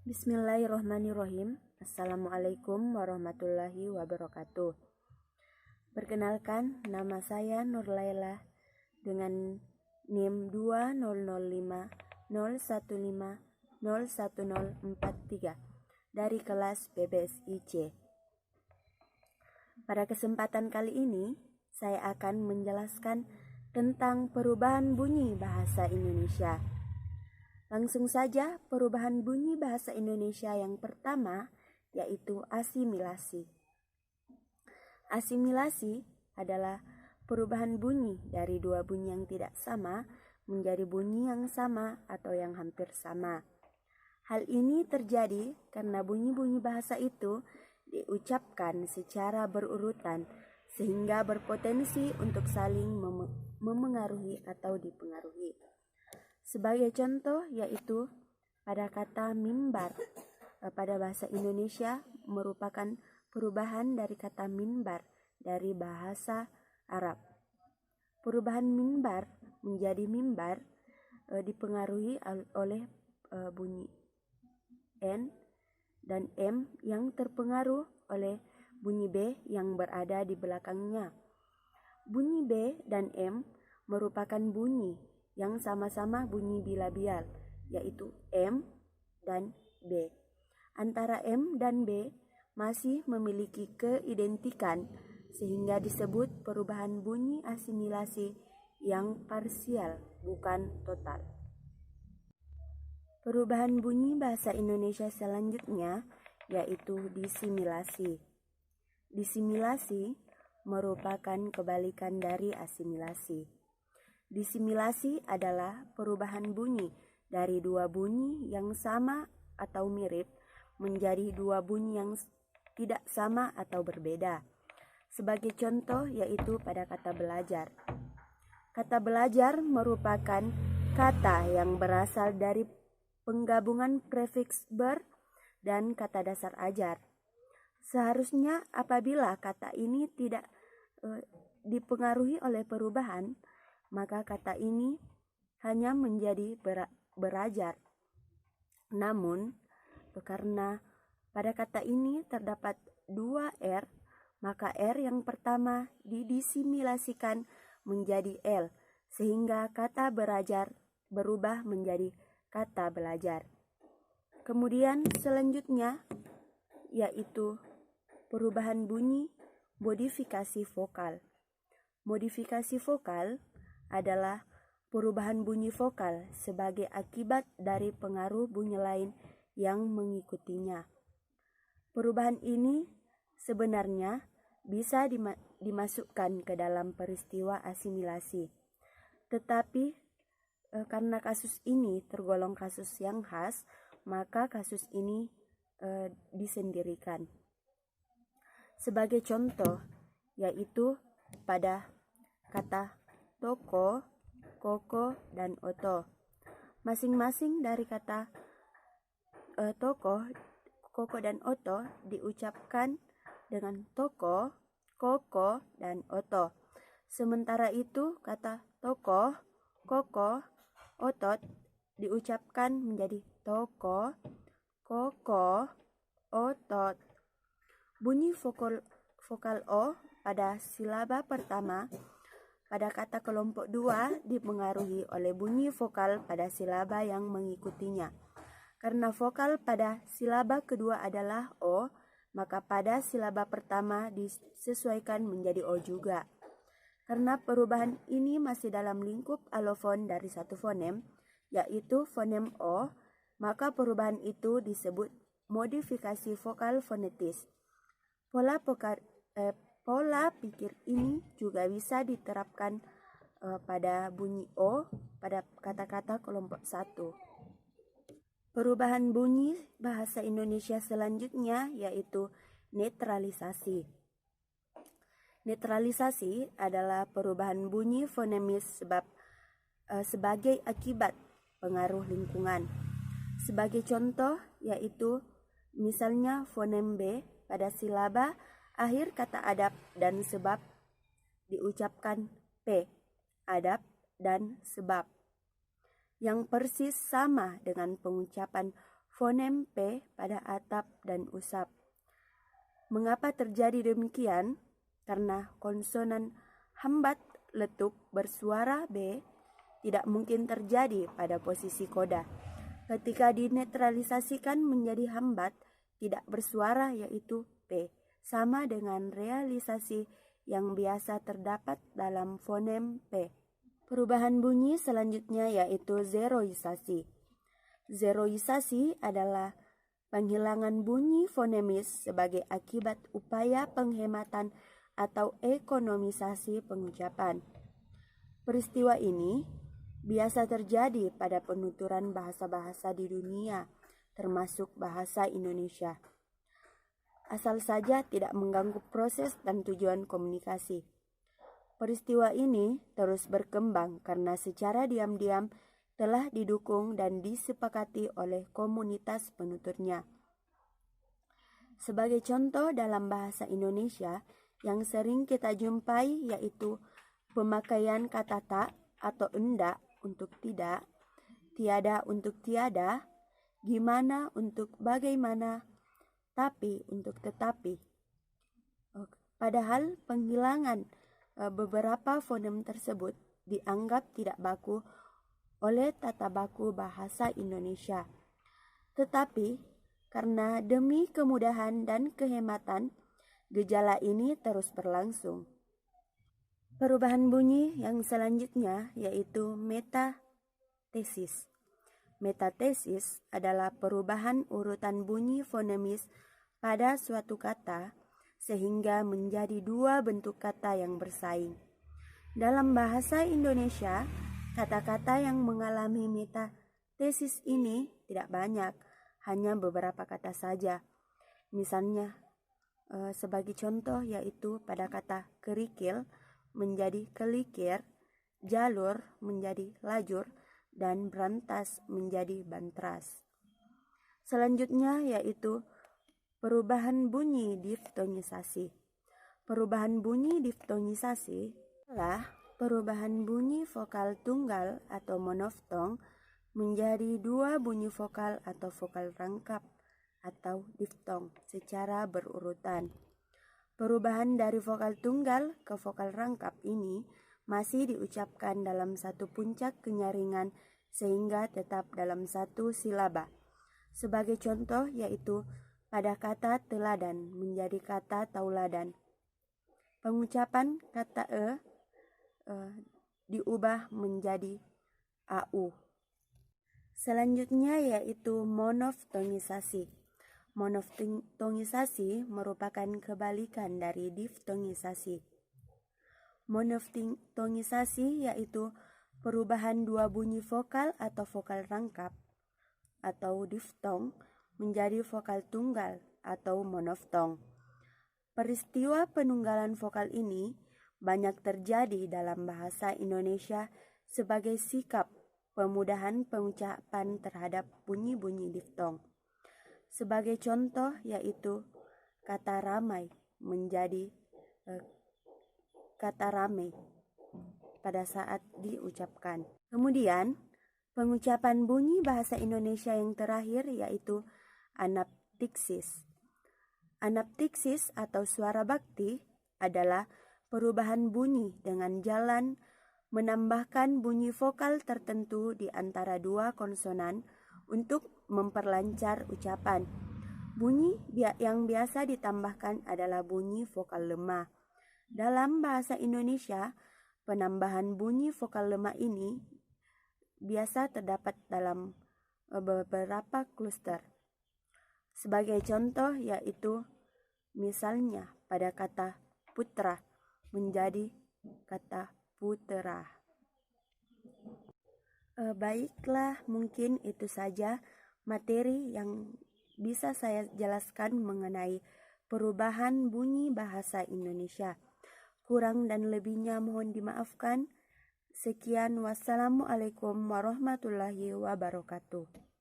Bismillahirrohmanirrohim. Assalamualaikum warahmatullahi wabarakatuh. Perkenalkan, nama saya Nur Laila dengan NIM 2005015011043 dari kelas PBSIC. Pada kesempatan kali ini, saya akan menjelaskan tentang perubahan bunyi bahasa Indonesia. Langsung saja, perubahan bunyi bahasa Indonesia yang pertama yaitu asimilasi. Asimilasi adalah perubahan bunyi dari dua bunyi yang tidak sama menjadi bunyi yang sama atau yang hampir sama. Hal ini terjadi karena bunyi-bunyi bahasa itu diucapkan secara berurutan sehingga berpotensi untuk saling memengaruhi atau dipengaruhi. Sebagai contoh yaitu pada kata mimbar pada bahasa Indonesia merupakan perubahan dari kata minbar dari bahasa Arab. Perubahan minbar menjadi mimbar dipengaruhi oleh bunyi N dan M yang terpengaruh oleh bunyi B yang berada di belakangnya. Bunyi B dan M merupakan bunyi yang sama-sama bunyi bilabial, yaitu M dan B. Antara M dan B masih memiliki keidentikan sehingga disebut perubahan bunyi asimilasi yang parsial, bukan total. Perubahan bunyi bahasa Indonesia selanjutnya yaitu disimilasi. Disimilasi merupakan kebalikan dari asimilasi. Disimilasi adalah perubahan bunyi dari dua bunyi yang sama atau mirip menjadi dua bunyi yang tidak sama atau berbeda. Sebagai contoh yaitu pada kata belajar. Kata belajar merupakan kata yang berasal dari penggabungan prefiks ber dan kata dasar ajar. Seharusnya apabila kata ini tidak dipengaruhi oleh perubahan, maka kata ini hanya menjadi berajar. Namun, karena pada kata ini terdapat dua R, maka R yang pertama didisimilasikan menjadi L, sehingga kata berajar berubah menjadi kata belajar. Kemudian selanjutnya yaitu perubahan bunyi modifikasi vokal. Modifikasi vokal adalah perubahan bunyi vokal sebagai akibat dari pengaruh bunyi lain yang mengikutinya. Perubahan ini sebenarnya bisa dimasukkan ke dalam peristiwa asimilasi. Tetapi karena kasus ini tergolong kasus yang khas, maka kasus ini disendirikan. Sebagai contoh yaitu pada kata toko, koko, dan oto. Masing-masing dari kata toko, koko, dan oto diucapkan dengan toko, koko, dan oto. Sementara itu kata toko, koko, otot diucapkan menjadi toko, koko, otot. Bunyi vokal O pada silaba pertama pada kata kelompok 2 dipengaruhi oleh bunyi vokal pada silaba yang mengikutinya. Karena vokal pada silaba kedua adalah O, maka pada silaba pertama disesuaikan menjadi O juga. Karena perubahan ini masih dalam lingkup alofon dari satu fonem, yaitu fonem O, maka perubahan itu disebut modifikasi vokal fonetis. Pola pikir ini juga bisa diterapkan pada bunyi O pada kata-kata kelompok 1. Perubahan bunyi bahasa Indonesia selanjutnya yaitu netralisasi. Netralisasi adalah perubahan bunyi fonemis sebagai akibat pengaruh lingkungan. Sebagai contoh yaitu misalnya fonem B pada silaba akhir kata adab dan sebab diucapkan P, adab dan sebab, yang persis sama dengan pengucapan fonem P pada atap dan usap. Mengapa terjadi demikian? Karena konsonan hambat letup bersuara B tidak mungkin terjadi pada posisi koda. Ketika dinetralisasikan menjadi hambat tidak bersuara yaitu P, sama dengan realisasi yang biasa terdapat dalam fonem P. Perubahan bunyi selanjutnya yaitu zeroisasi. Zeroisasi adalah penghilangan bunyi fonemis sebagai akibat upaya penghematan atau ekonomisasi pengucapan. Peristiwa ini biasa terjadi pada penuturan bahasa-bahasa di dunia, termasuk bahasa Indonesia. Asal saja tidak mengganggu proses dan tujuan komunikasi. Peristiwa ini terus berkembang karena secara diam-diam telah didukung dan disepakati oleh komunitas penuturnya. Sebagai contoh dalam bahasa Indonesia yang sering kita jumpai yaitu pemakaian kata tak atau endak untuk tidak, tiada untuk tiada, gimana untuk bagaimana, tapi untuk tetapi. Padahal penghilangan beberapa fonem tersebut dianggap tidak baku oleh tata baku bahasa Indonesia. Tetapi karena demi kemudahan dan kehematan, gejala ini terus berlangsung. Perubahan bunyi yang selanjutnya yaitu metatesis. Metatesis adalah perubahan urutan bunyi fonemis pada suatu kata sehingga menjadi dua bentuk kata yang bersaing. Dalam bahasa Indonesia, kata-kata yang mengalami metatesis ini tidak banyak, hanya beberapa kata saja. Misalnya, sebagai contoh yaitu pada kata kerikil menjadi kelikir, jalur menjadi lajur, dan berantas menjadi bantras. Selanjutnya yaitu perubahan bunyi diftongisasi. Perubahan bunyi diftongisasi adalah perubahan bunyi vokal tunggal atau monoftong menjadi dua bunyi vokal atau vokal rangkap atau diftong secara berurutan. Perubahan dari vokal tunggal ke vokal rangkap ini masih diucapkan dalam satu puncak kenyaringan sehingga tetap dalam satu silaba. Sebagai contoh yaitu pada kata teladan menjadi kata tauladan. Pengucapan kata diubah menjadi au. Selanjutnya yaitu monoftongisasi. Monoftongisasi merupakan kebalikan dari diftongisasi. Monoftongisasi yaitu perubahan dua bunyi vokal atau vokal rangkap atau diftong menjadi vokal tunggal atau monoftong. Peristiwa penunggalan vokal ini banyak terjadi dalam bahasa Indonesia sebagai sikap pemudahan pengucapan terhadap bunyi-bunyi diftong. Sebagai contoh yaitu kata ramai menjadi kata rame pada saat diucapkan. Kemudian, pengucapan bunyi bahasa Indonesia yang terakhir yaitu anaptiksis. Anaptiksis atau suara bakti adalah perubahan bunyi dengan jalan menambahkan bunyi vokal tertentu di antara dua konsonan untuk memperlancar ucapan. Bunyi yang biasa ditambahkan adalah bunyi vokal lemah. Dalam bahasa Indonesia, penambahan bunyi vokal lemah ini biasa terdapat dalam beberapa kluster. Sebagai contoh yaitu misalnya pada kata putra menjadi kata putera. Baiklah, mungkin itu saja materi yang bisa saya jelaskan mengenai perubahan bunyi bahasa Indonesia. Kurang dan lebihnya mohon dimaafkan. Sekian, wassalamualaikum warahmatullahi wabarakatuh.